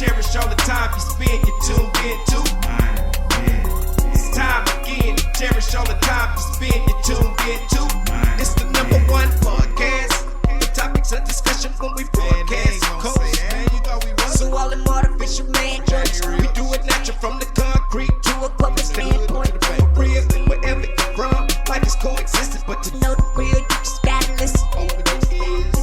cherish all the time you spend, you tuned in to. It's time again to cherish all the time you spend, you tuned in to. It's the number one podcast. The topics of discussion when we broadcast. So all them artificial man jokes, we do it natural from the concrete to a public standpoint. Real, wherever you're from, life is coexistence, but to know the real, you just gotta listen.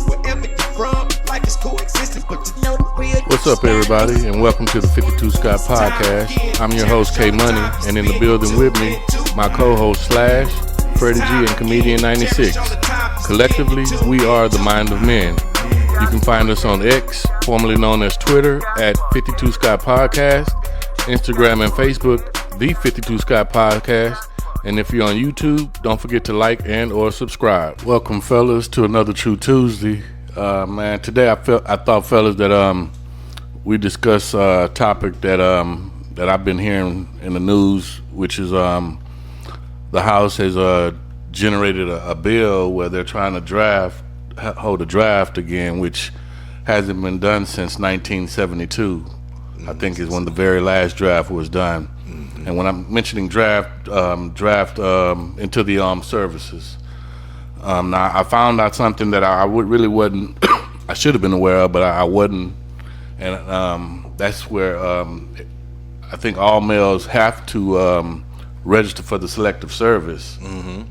Wherever you're from, life is coexistence, but to know the real. What's up, everybody, and welcome to the 52 Scott Podcast. I'm your host, K Money, and in the building with me, my co-host Slash, Freddie G, and Comedian 96. Collectively, we are the Mind of Men. You can find us on X, formerly known as Twitter, at 52 Scott Podcast, Instagram and Facebook, the 52 Scott Podcast, and if you're on YouTube, don't forget to like and or subscribe. Welcome, fellas, to another True Tuesday. Man, today I thought, fellas, that we discuss a topic that I've been hearing in the news, which is the House has generated a bill where they're trying to hold a draft again, which hasn't been done since 1972. I think is when the very last draft was done. Mm-hmm. And when I'm mentioning draft into the armed services. Now I found out something that I really wasn't. I should have been aware of, but I wasn't. And that's where I think all males have to register for the selective service. Mm-hmm.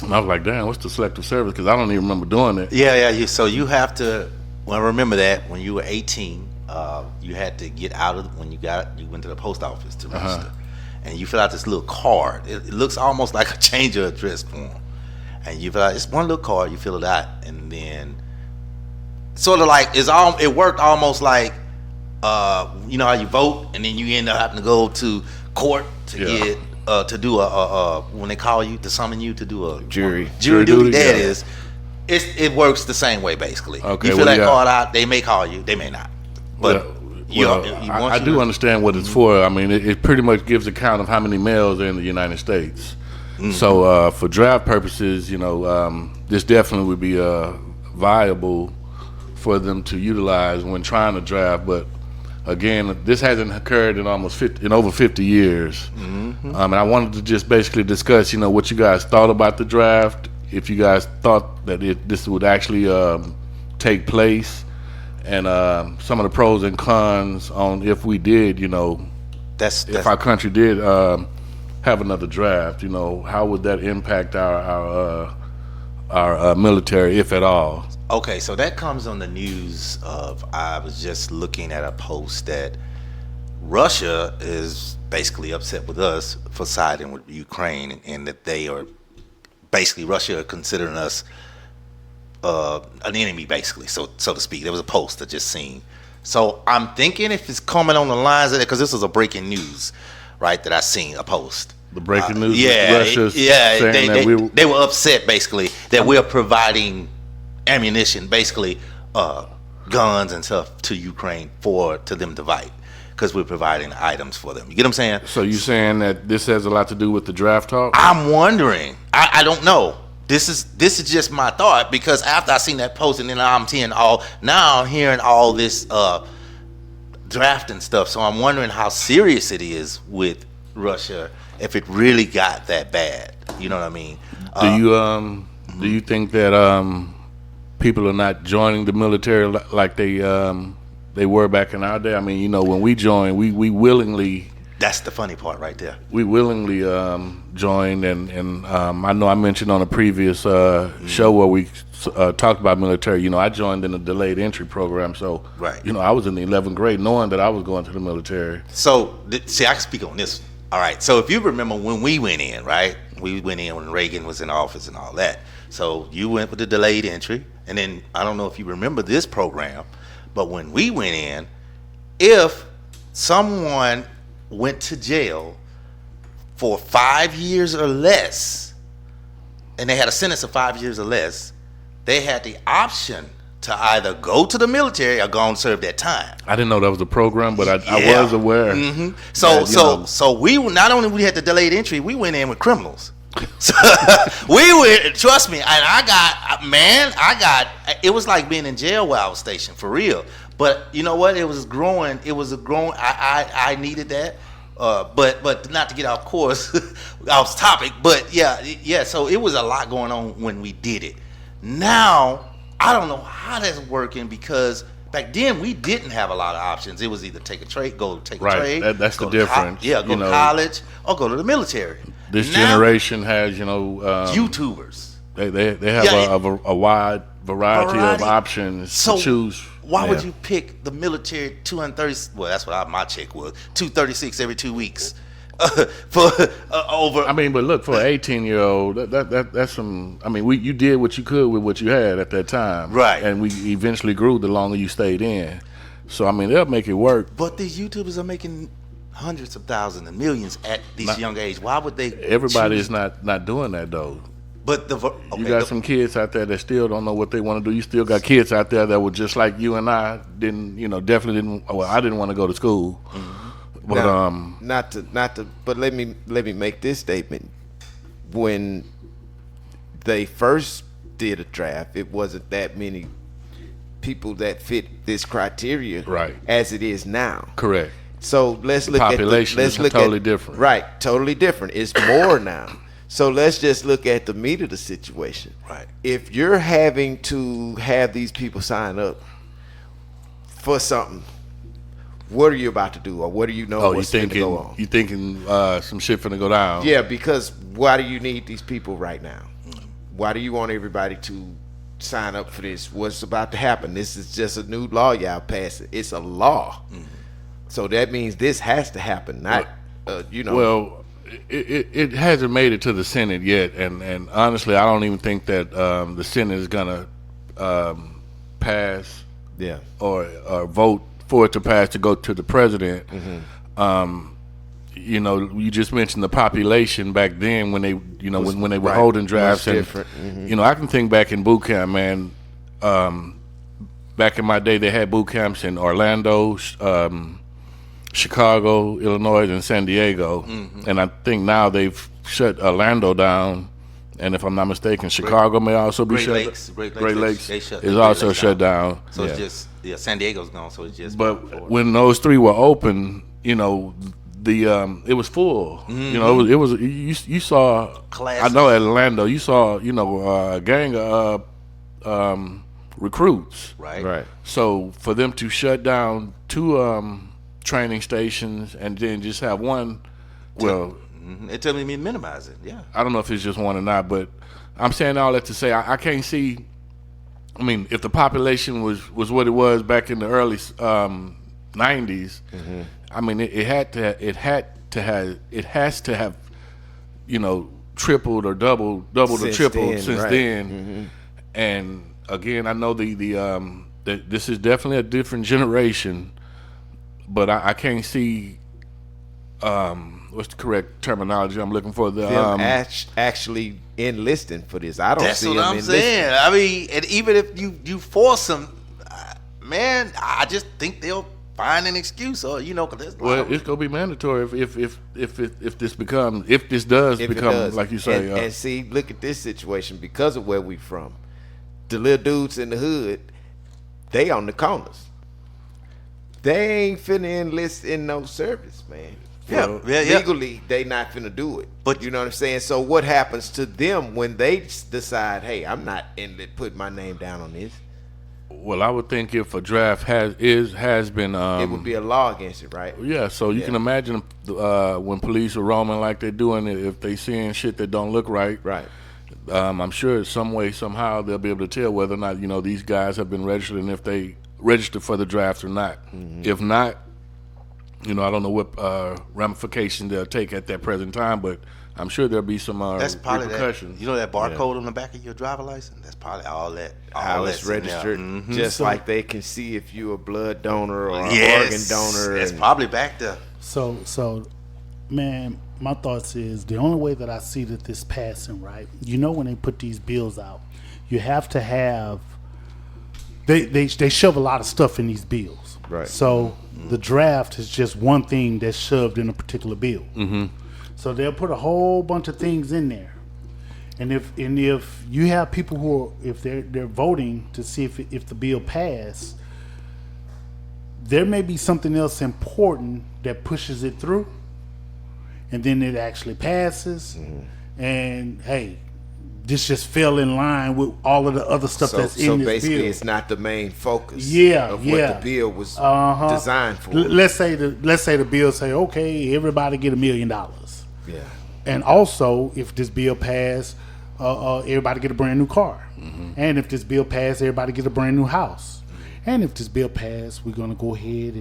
And I was like, damn, what's the selective service? Because I don't even remember doing it. Yeah. So you have to. Well, remember that when you were 18, you had to get out of when you went to the post office to register, and you fill out this little card. It looks almost like a change of address form, and you fill out it's one little card. You fill it out, and then sort of like it worked almost like you know how you vote, and then you end up having to go to court to get. To do a when they call you to summon you to do a jury duty. That is, it works the same way basically. Okay, you fill that card out, they may call you, they may not. But I do understand what it's for. I mean, it pretty much gives a count of how many males are in the United States. Mm-hmm. So for draft purposes, you know, this definitely would be viable for them to utilize when trying to draft, but. Again, this hasn't occurred in over 50 years. Mm-hmm. And I wanted to just basically discuss, you know, what you guys thought about the draft, if you guys thought that this would actually take place, and some of the pros and cons on if we did, you know, if our country did have another draft, you know, how would that impact our military, if at all? Okay, so that comes on the news of, I was just looking at a post that Russia is basically upset with us for siding with Ukraine, and that they are basically, Russia are considering us an enemy, basically, so to speak. There was a post I just seen. So I'm thinking if it's coming on the lines of that, because this was a breaking news, right, that I seen a post. The breaking news? They were upset, basically, that we're providing ammunition, basically guns and stuff to Ukraine to them to fight, because we're providing items for them. You get what I'm saying? So you saying that this has a lot to do with the draft talk? I'm wondering. I don't know. This is just my thought, because after I seen that post, and then I'm hearing all this draft and stuff. So I'm wondering how serious it is with Russia, if it really got that bad. You know what I mean? Do you think that people are not joining the military like they were back in our day? I mean, you know, when we joined, we willingly. That's the funny part right there. We willingly joined, and I know I mentioned on a previous show where we talked about military. You know, I joined in a delayed entry program, so you know, I was in the 11th grade knowing that I was going to the military. So see, I can speak on this. All right. So if you remember when we went in, right? We went in when Reagan was in office and all that. So you went with the delayed entry. And then, I don't know if you remember this program, but when we went in, if someone went to jail for 5 years or less, and they had a sentence of 5 years or less, they had the option to either go to the military or go and serve that time. I didn't know that was a program, but I was aware. Mm-hmm. So we not only we had the delayed entry, we went in with criminals. So we went, trust me, and I got, it was like being in jail while I was stationed, for real. But you know what? It was growing. It was a growing. I needed that. But not to get off course, off topic. But yeah. So it was a lot going on when we did it. Now I don't know how that's working because back then we didn't have a lot of options. It was either take a trade, go take a trade. That's the difference. Go to college or go to the military. This generation has YouTubers. They have a wide variety of options to choose. Why would you pick the military 230? Well, that's what my check was. 236 every 2 weeks for over. I mean, but look, for an 18-year-old, that's some. I mean, you did what you could with what you had at that time, right? And we eventually grew the longer you stayed in. So I mean, they'll make it work. But these YouTubers are making hundreds of thousands and millions at these young age. Why would they? Everybody is not doing that though. But you got some kids out there that still don't know what they want to do. You still got kids out there that were just like you and I definitely didn't. Well, I didn't want to go to school. Mm-hmm. But now, not to. But let me make this statement. When they first did a draft, it wasn't that many people that fit this criteria, right? As it is now, correct. So let's look at the population. Is totally different, right? Totally different. It's more now. So let's just look at the meat of the situation. Right. If you're having to have these people sign up for something, what are you about to do, or what do you know what's going to go on? You thinking some shit finna go down? Yeah, because why do you need these people right now? Why do you want everybody to sign up for this? What's about to happen? This is just a new law y'all passed. It's a law. Mm-hmm. So that means this has to happen, not, Well, it hasn't made it to the Senate yet, and honestly, I don't even think that the Senate is gonna pass, or vote for it to pass to go to the president. Mm-hmm. You just mentioned the population back then when they, when they were holding drafts, and mm-hmm. I can think back in boot camp, man. Back in my day, they had boot camps in Orlando, Chicago, Illinois, and San Diego, mm-hmm. and I think now they've shut Orlando down. And if I'm not mistaken, Chicago may also be shut. Great Lakes is also shut down. So it's just San Diego's gone. So it's just. But when those three were open, it was full. Mm-hmm. It was you saw. Classes. I know at Orlando, you saw a gang of recruits. Right. So for them to shut down two training stations and then just have one, it tells me to minimize it. Yeah. I don't know if it's just one or not, but I'm saying all that to say I can't see. I mean, if the population was what it was back in the early 90s, mm-hmm. I mean, it has to have, tripled or doubled or tripled since then. Mm-hmm. And again, I know that this is definitely a different generation, but I can't see. What's the correct terminology I'm looking for? Them actually enlisting for this. I don't see them enlisting. That's what I'm saying. I mean, and even if you force them, man, I just think they'll find an excuse, or because it's gonna be mandatory if this does become like you say. And see, look at this situation because of where we from. The little dudes in the hood, they on the corners. They ain't finna enlist in no service, man. Yeah. Legally, they not finna do it. But you know what I'm saying? So what happens to them when they decide, hey, I'm not putting my name down on this? Well, I would think if a draft has been, it would be a law against it, right? Yeah. So you can imagine when police are roaming like they're doing it, if they seeing shit that don't look right. Right. I'm sure some way, somehow, they'll be able to tell whether or not these guys have been registered and if they registered for the draft or not. Mm-hmm. If not, I don't know what ramifications they'll take at that present time, but I'm sure there'll be some that's probably repercussions. That barcode on the back of your driver license? That's probably all that. How it's registered. Mm-hmm. Just like they can see if you're a blood donor or an organ donor. It's probably back there. So, man, my thoughts is the only way that I see that this passing, right? When they put these bills out, you have to have they shove a lot of stuff in these bills. Right. So the draft is just one thing that's shoved in a particular bill. Mm-hmm. So they'll put a whole bunch of things in there, and if you have people who are, if they're voting to see if the bill passed, there may be something else important that pushes it through, and then it actually passes. And hey, this just fell in line with all of the other stuff that's in this basically bill. it's not the main focus of what the bill was designed for. Let's say the bill say, okay, everybody get $1 million. Yeah. And also, if this bill passed, everybody get a brand new car. And if this bill passed, everybody get a brand new house. And if this bill passed, we're gonna go ahead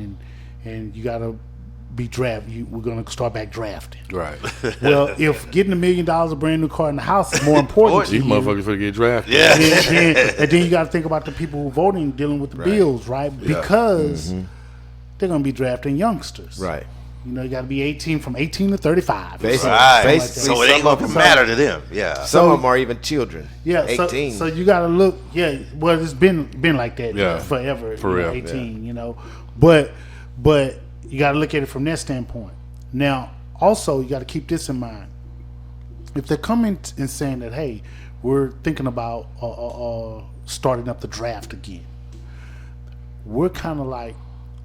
and you gotta be drafted. We're gonna start back drafting. Right. Well, if getting $1 million, a brand new car, in the house is more important to These you, motherfuckers finna get drafted. Yeah. and then you got to think about the people who voting, dealing with the bills, right? Because they're gonna be drafting youngsters, Right. You know, you got to be 18, from 18 to 35. Basically, Right. basically So it ain't some of gonna them matter to them. Yeah. Some of them are even children. Yeah, 18. So you got to look. Yeah, well, it's been like that forever. For real. 18, you know, but you got to look at it from that standpoint. Now, also, you got to keep this in mind. If they're coming and saying that, hey, we're thinking about starting up the draft again, we're kind of like,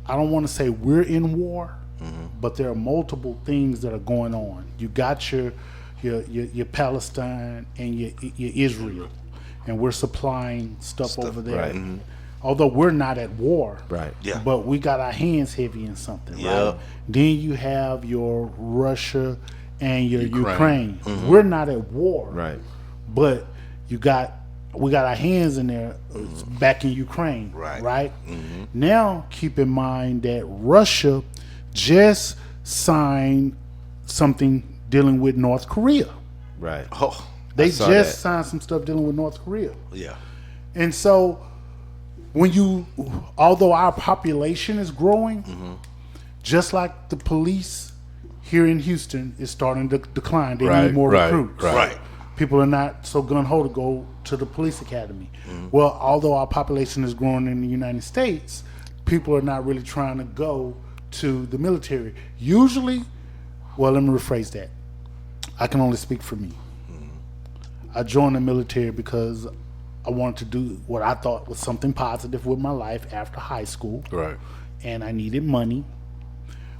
I don't want to say we're in war, but there are multiple things that are going on. You got your Palestine and your Israel, and we're supplying stuff over there. right. Although we're not at war, Right. Yeah. but we got our hands heavy in something. Yeah. Right? Then you have your Russia and your Ukraine. We're not at war, Right. but we got our hands in there back in Ukraine, Right. Now, keep in mind that Russia just signed something dealing with North Korea. Right. Oh. They saw just that. signed some stuff dealing with North Korea. Yeah. And so, although our population is growing, just like the police here in Houston is starting to decline, they need more recruits. Right. People are not so gung-ho to go to the police academy. Well, although our population is growing in the United States, people are not really trying to go to the military. Usually, well, let me rephrase that. I can only speak for me. I joined the military because I wanted to do what I thought was something positive with my life after high school. Right. And I needed money.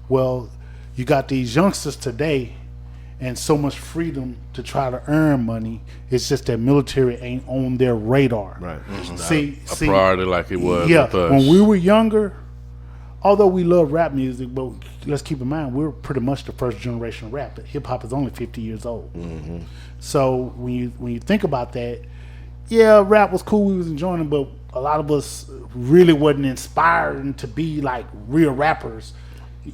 Well, you got these youngsters today and so much freedom to try to earn money. It's just that military ain't on their radar. Right. See, A priority like it was yeah, with us. when we were younger, although we love rap music, but let's keep in mind we're pretty much the first generation of rap. Hip hop is only 50 years old. So when you think about that, yeah, rap was cool, we was enjoying it, but a lot of us really wasn't inspired to be like real rappers.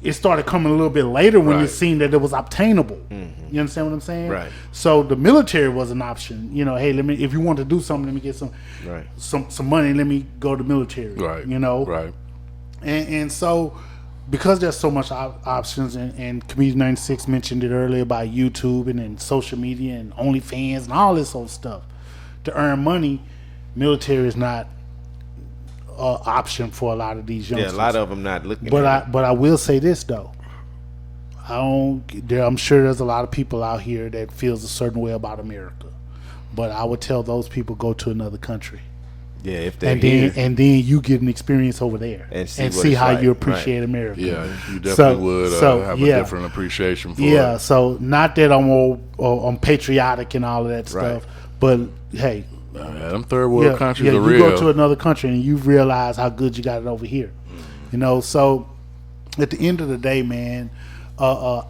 It started coming a little bit later when it seemed that it was obtainable. You understand what I'm saying? Right. So the military was an option. You know, hey, if you want to do something, let me get some money. Let me go to the military. Right. You know. Right. And so, because there's so much options, and Comedian 96 mentioned it earlier about YouTube and then social media and OnlyFans and all this old stuff, to earn money, military is not an option for a lot of these youngsters. Yeah, a lot of them not looking But at I will say this though. I'm sure there's a lot of people out here that feels a certain way about America, but I would tell those people go to another country. it. Yeah, if they're And here. then you get an experience over there And see what see it's how like. you appreciate Right. America. Yeah, you definitely would have a yeah. different appreciation for Yeah, it. so not that I'm patriotic and all of that Right. stuff, but hey, Yeah, them third world countries are you real. go to another country and you realize how good you got it over here. You know, so at the end of the day, man, I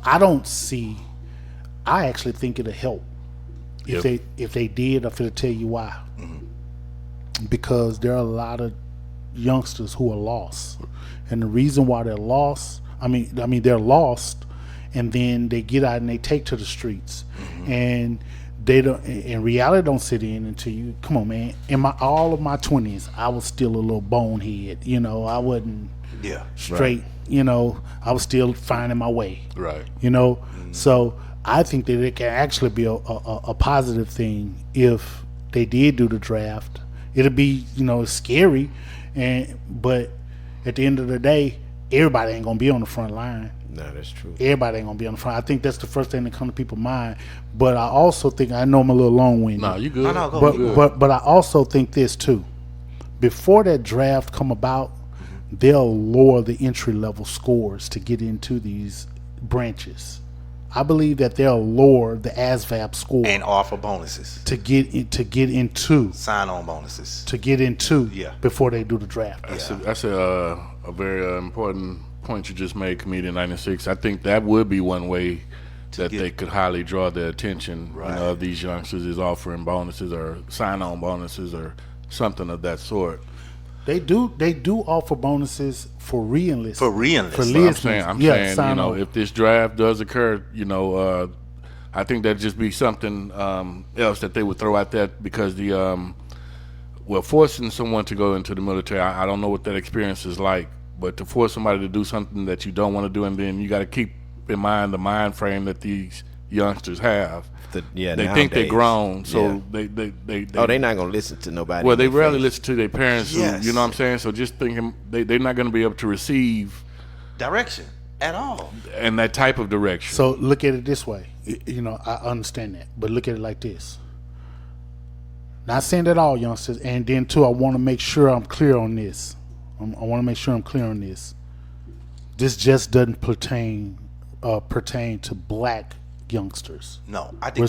actually think it'll help if they did. I'm finna tell you why. Because there are a lot of youngsters who are lost, and the reason why they're lost, I mean they're lost, and then they get out and they take to the streets, and they don't. In reality, don't sit in until you. Come on, man. In all of my 20s, I was still a little bonehead. You know, I wasn't straight. You know, I was still finding my way. Right. You know, so I think that it can actually be a positive thing if they did do the draft. It'll be, scary, but at the end of the day, everybody ain't gonna be on the front line. No, that's true. Everybody ain't gonna be on the front. I think that's the first thing that comes to people's mind. But I also think, I know I'm a little long-winded. No, you good. No, go ahead. But I also think this too. Before that draft come about, they'll lower the entry level scores to get into these branches. I believe that they'll lower the ASVAB score And offer bonuses, to get into sign-on bonuses. Yeah. Before they do the draft. That's a very important point you just made, Comedian 96. I think that would be one way that they could highly draw the attention of these youngsters, is offering bonuses or sign-on bonuses or something of that sort. They do offer bonuses for re-enlistment. For re-enlistment. I'm saying, if this draft does occur, I think that'd just be something else that they would throw out there, because forcing someone to go into the military, I don't know what that experience is like, but to force somebody to do something that you don't want to do, and then you got to keep in mind the mind frame that these youngsters have. They think they're grown, so they're not gonna listen to nobody. Well, they rarely listen to their parents. Yes. You know what I'm saying? So just thinking they're not going to be able to receive Direction at all. and that type of direction. So look at it this way. I understand that, but look at it like this. Not saying that all youngsters, and then too, I want to make sure I'm clear on this. This just doesn't pertain to black youngsters. No, I think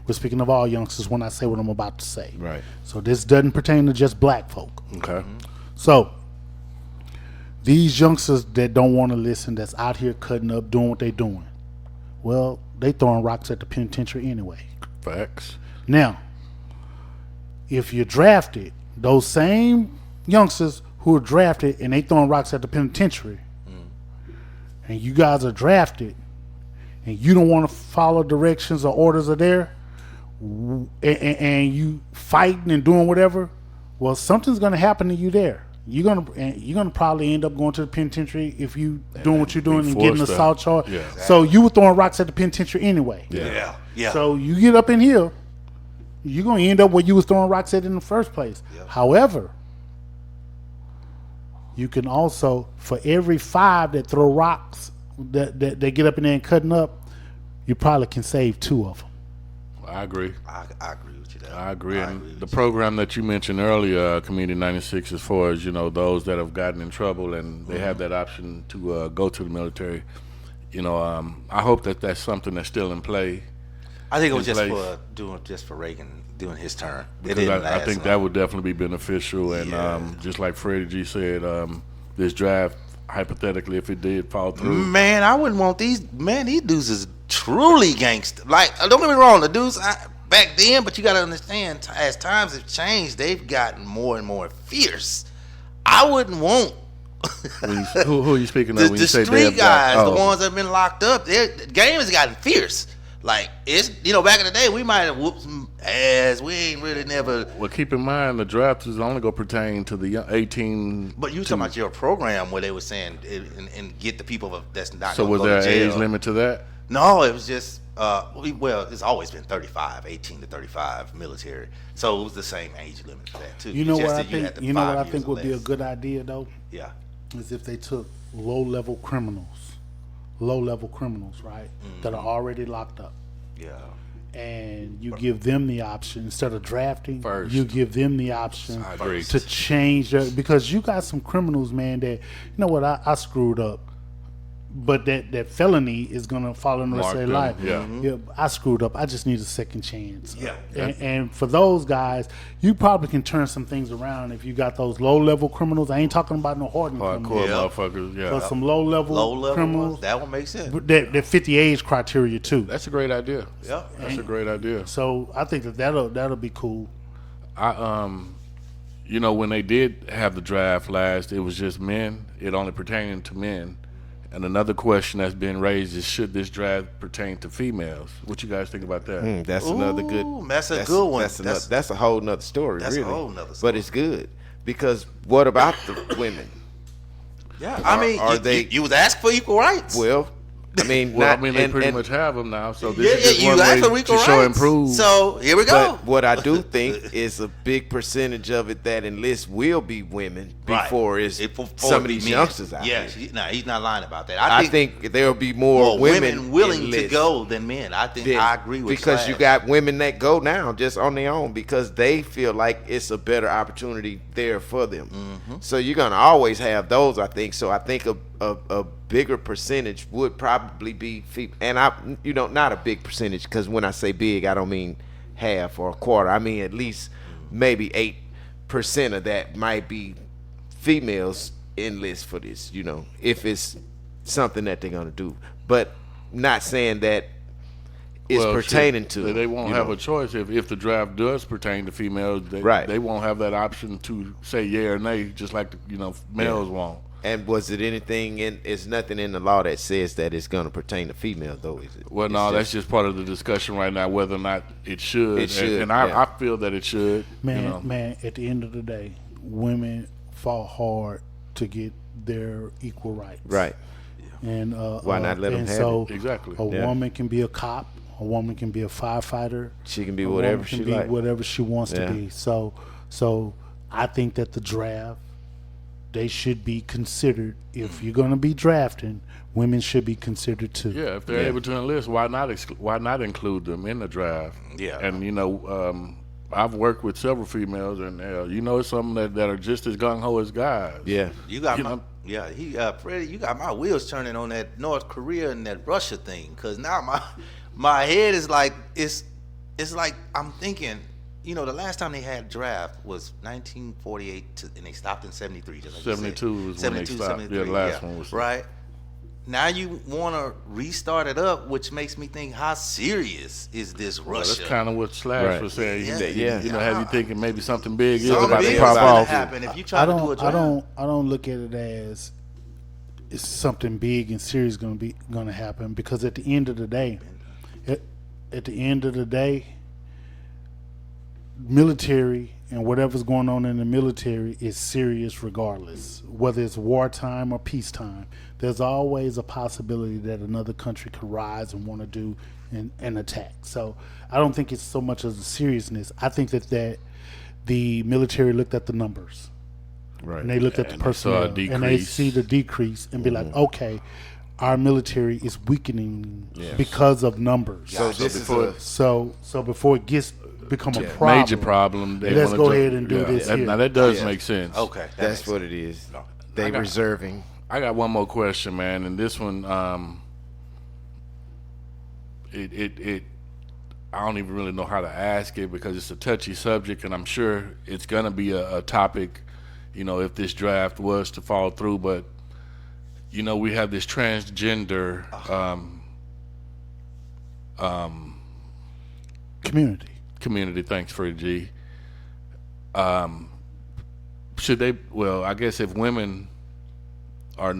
we're speaking of all youngsters when I say what I'm about to say. Right. So this doesn't pertain to just black folk. Okay. So these youngsters that don't want to listen, that's out here cutting up, doing what they doing, well, they throwing rocks at the penitentiary anyway. Facts. Now, if you're drafted, those same youngsters who are drafted and they throwing rocks at the penitentiary, and you guys are drafted, and you don't want to follow directions or orders are there, and you fighting and doing whatever, well, something's going to happen to you there. You're gonna probably end up going to the penitentiary if you doing what you're doing and getting assault charge. Yeah. Exactly. So you were throwing rocks at the penitentiary anyway. Yeah. So you get up in here, you're gonna end up where you was throwing rocks at in the first place. Yeah. However, you can also, for every 5 that throw rocks that they get up in there and cutting up, you probably can save 2 of them. I agree. I agree with you there. I agree. And the program that you mentioned earlier, Comedian 96, as far as, those that have gotten in trouble and they have that option to go to the military, I hope that that's something that's still in play. I think it was just for Reagan doing his turn. Because I think that would definitely be beneficial. And just like Freddie G said, this draft, hypothetically, if it did fall through. Man, I wouldn't want these dudes is truly gangster. Like, don't get me wrong, the dudes back then, but you got to understand, as times have changed, they've gotten more and more fierce. I wouldn't want who are you speaking of when you say street guys, the ones that have been locked up. The game has gotten fierce. Like, it's, back in the day, we might have whooped some ass. We ain't really never. Well, keep in mind, the draft is only going to pertain to the 18. But you talking about your program where they were saying and get the people that's not so going to go to jail. So was there an age limit to that? No, it was just, it's always been 35, 18 to 35 military. So it was the same age limit for that, too. You know what I think would be a good idea, though? Yeah. Is if they took low-level criminals, right, that are already locked up. Yeah. And you give them the option, instead of drafting, first, you give them the option to change because you got some criminals, man, that, I screwed up. But that felony is gonna fall in the rest of their life. Yeah, I screwed up. I just need a second chance. Yeah. And for those guys, you probably can turn some things around if you got those low level criminals. I ain't talking about no hardened criminals. Motherfuckers. Yeah. But some low level criminals. Ones, that one makes sense. That fit the age criteria too. That's a great idea. Yeah. That's a great idea. So I think that'll be cool. When they did have the draft last, it was just men. It only pertained to men. And another question that's been raised is, should this draft pertain to females? What you guys think about that? That's another good. That's a good one. That's a whole nother story. That's really. A whole nother story. But it's good because what about the women? Yeah, I mean, you was asked for equal rights. Well, I mean, they pretty much have them now. So this Yeah, is just you one asked for way Rico to show rights. improve. So here we go. But what I do think is a big percentage of it that enlist will be women before it's some of these men. youngsters out Yeah, here. he's not lying about that. I think there'll be more women willing enlist to go than men. I think I agree with because Slash. you got women that go now just on their own because they feel like it's a better opportunity there for them. So you're gonna always have those, I think. So I think a bigger percentage would probably be and not a big percentage, because when I say big, I don't mean half or a quarter. I mean at least maybe 8% of that might be females enlist for this, if it's something that they're gonna do. But not saying that it's pertaining to. They won't have a choice if the draft does pertain to females. They won't have that option to say yeah or nay, just like males won't. And was it anything it's nothing in the law that says that it's going to pertain to females, though, is it? Well, no, that's just part of the discussion right now, whether or not it should. It should, and I feel that it should. Man, at the end of the day, women fought hard to get their equal rights. Right. And why not let them have so it? Exactly. A woman can be a cop. A woman can be a firefighter. She can be whatever she likes. Whatever she wants to be. So I think that the draft, they should be considered. If you're going to be drafting, women should be considered too. Yeah, if they're able to enlist, why not include them in the draft? Yeah. And I've worked with several females, and it's some that are just as gung ho as guys. Yeah. You got Freddie, you got my wheels turning on that North Korea and that Russia thing, because now my head is like it's like I'm thinking. The last time they had a draft was 1948, and they stopped in 73. Just like 72 was when they stopped. Yeah, the last one was right. Now you want to restart it up, which makes me think, how serious is this Russia? Well, that's kind of what Slash was saying. Yeah. Have you thinking maybe something big is Something about big to pop is gonna off? happen if you try to do a draft. I don't look at it as it's something big and serious going to happen, because at the end of the day, military and whatever's going on in the military is serious regardless, whether it's wartime or peacetime. There's always a possibility that another country could rise and want to do an attack. So I don't think it's so much as the seriousness. I think that the military looked at the numbers, right, and they looked at the personnel, and they see the decrease and be like, okay, our military is weakening because of numbers. So before it become a problem, major problem, let's go ahead and do this here. Now that does make sense. Okay, that's what it is. They reserving. I got one more question, man, and this one, I don't even really know how to ask it, because it's a touchy subject, and I'm sure it's gonna be a topic, if this draft was to fall through. But we have this transgender community. Thanks, Freddie G. Should they? Well, I guess if women are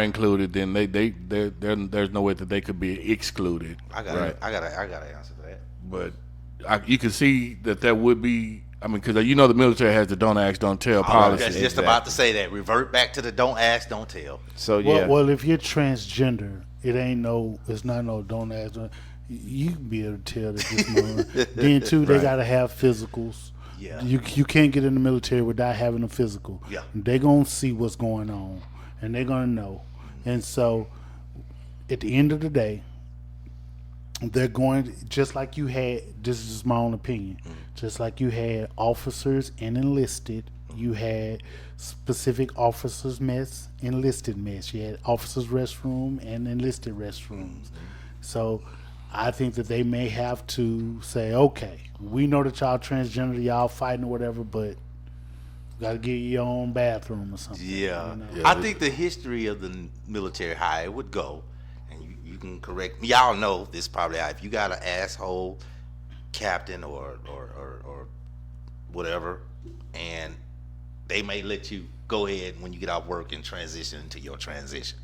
included, then there's no way that they could be excluded. I gotta answer that. But you can see that would be. I mean, because the military has the don't ask, don't tell policy. I was just about to say that. Revert back to the don't ask, don't tell. So Well, if you're transgender, it's not no don't ask. You can be able to tell that this moment. Then too, they gotta have physicals. Yeah. You can't get in the military without having a physical. Yeah. They're gonna see what's going on, and they're gonna know. And so, at the end of the day, they're going just like you had. This is my own opinion. Just like you had officers and enlisted, you had specific officers mess, enlisted mess. You had officers restroom and enlisted restrooms. So I think that they may have to say, okay, we know that y'all transgender, y'all fighting or whatever, but you gotta get your own bathroom or something. Yeah. I think the history of the military, how it would go, and you can correct me. Y'all know this probably. If you got an asshole captain or whatever, and they may let you go ahead when you get off work and transition into your transition.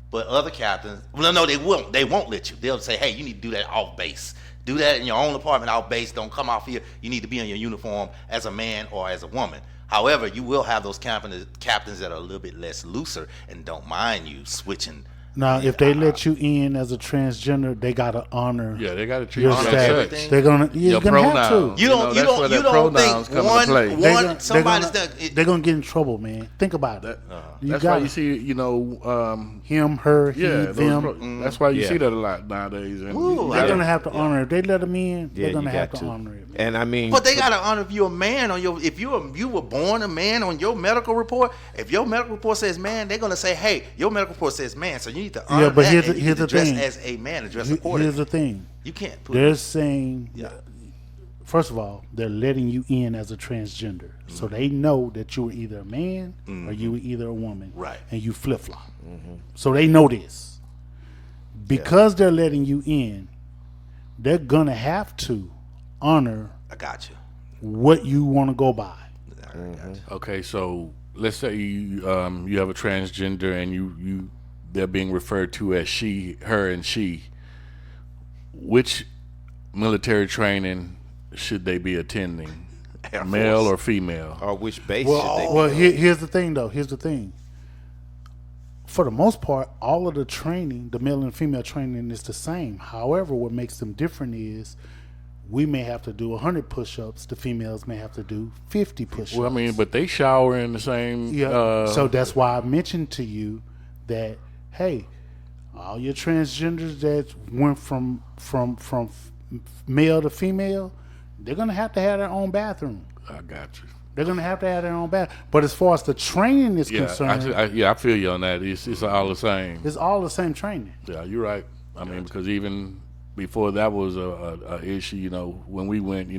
But other captains, no, they won't. They won't let you. They'll say, hey, you need to do that off base. Do that in your own apartment off base. Don't come off here. You need to be in your uniform as a man or as a woman. However, you will have those captains that are a little bit less looser and don't mind you switching Now, if they let you in as a transgender, they gotta honor Yeah, they got to treat your you as status. such. They're gonna, you're Your gonna have pronouns. to. You don't that's where that pronouns think come into play. They're gonna get in trouble, man. Think about it. That's why you see, Him, her, he, yeah, them. that's why you Yeah. see that a lot nowadays. And Ooh, you They're gotta- gonna have to honor. If they let them in, Yeah, they're gonna you have got to honor it. And I mean, But they gotta honor if you're a man on your. If you were born a man on your medical report. If your medical report says man, they're gonna say, hey, your medical report says man, so you need to honor but that. here's and the- you here's need to the dress thing. as a man, and dress Here's accordingly. the thing. You can't put. They're saying, Yeah. first of all, they're letting you in as a transgender, so they know that you were either a man or you were either a woman, Right. And you flip flop, so they know this. Because they're letting you in, they're gonna have to honor I got you. what you want to go by. I got you. Okay, so let's say you have a transgender and they're being referred to as she, her, and she. Which military training should they be attending, Air male Force. or female? or which base should they be? Well, here's the thing, though. Here's the thing. For the most part, all of the training, the male and female training, is the same. However, what makes them different is we may have to do 100 push-ups. The females may have to do 50 push-ups. Well, I mean, but they shower in the same. Yeah. So that's why I mentioned to you that, hey, all your transgenders that went from male to female, they're gonna have to have their own bathroom. I got you. They're gonna have to have their own bathroom. But as far as the training is Yeah, concerned, I feel you on that. It's all the same. it's all the same training. Yeah, you're right. I mean, because even before that was a issue, when we went,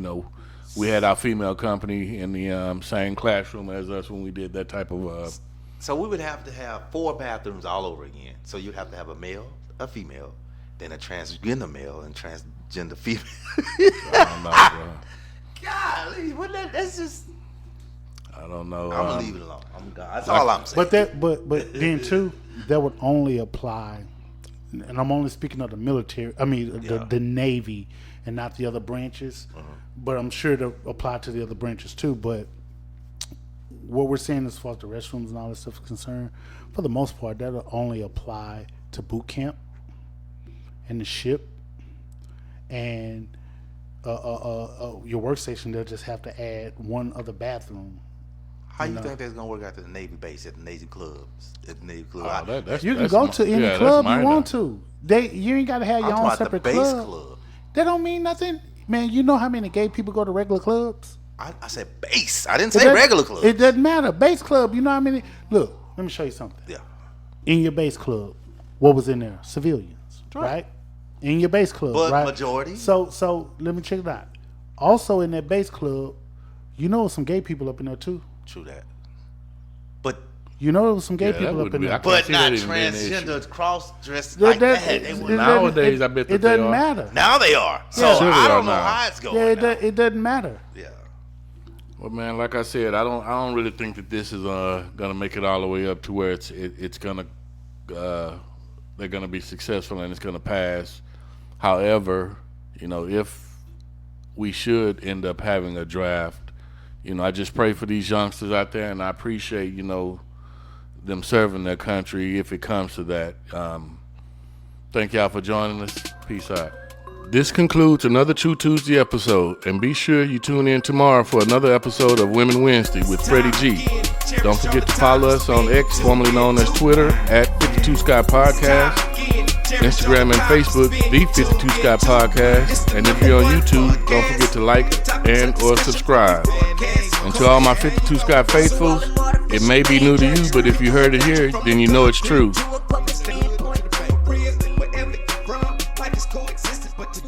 we had our female company in the same classroom as us when we did that type of. So we would have to have 4 bathrooms all over again. So you'd have to have a male, a female, then a transgender male and transgender female. I don't know, bro. Golly, that's just. I don't know. I'm gonna leave it alone. That's all I'm saying. But then too, that would only apply, and I'm only speaking of the military. I mean the Navy and not the other branches. But I'm sure to apply to the other branches too. But what we're saying as far as the restrooms and all this stuff is concerned, for the most part, that'll only apply to boot camp and the ship and your workstation. They'll just have to add one other bathroom. How you think that's gonna work out to the Navy base at the Navy clubs? At the Navy club, You can go to any club you want to. You ain't got to have I'm your talking own about the separate base club. club. That don't mean nothing, man. You know how many gay people go to regular clubs? I said base. I didn't It say doesn't- regular club. It doesn't matter. Base club. You know how many? Look, let me show you something. Yeah. In your base club, what was in there? Civilians, right? In your base club, But right? majority. So let me check it out. Also in that base club, you know some gay people up in there too. True that. But You know there was some gay Yeah, that people up would in be- there. I can't but see not that even being an issue. transgender cross dressed That- like that- that. it- They it would doesn't- not. Nowadays, I bet that it they doesn't are. matter. Now they are. So Yeah. Sure they I are don't know now. how it's going. Yeah, now. it doesn't matter. Yeah. Well, man, like I said, I don't really think that this is gonna make it all the way up to where it's gonna they're gonna be successful and it's gonna pass. However, if we should end up having a draft, I just pray for these youngsters out there, and I appreciate them serving their country if it comes to that. Thank y'all for joining us. Peace out. This concludes another True Tuesday episode, and be sure you tune in tomorrow for another episode of Women Wednesday with Freddie G. Don't forget to follow us on X, formerly known as Twitter, at 52 Sky Podcast, Instagram and Facebook, The 52 Sky Podcast, and if you're on YouTube, don't forget to like and or subscribe. And to all my 52 Sky faithfuls, it may be new to you, but if you heard it here, then you know it's true. Wherever you're from, like it's coexistence, but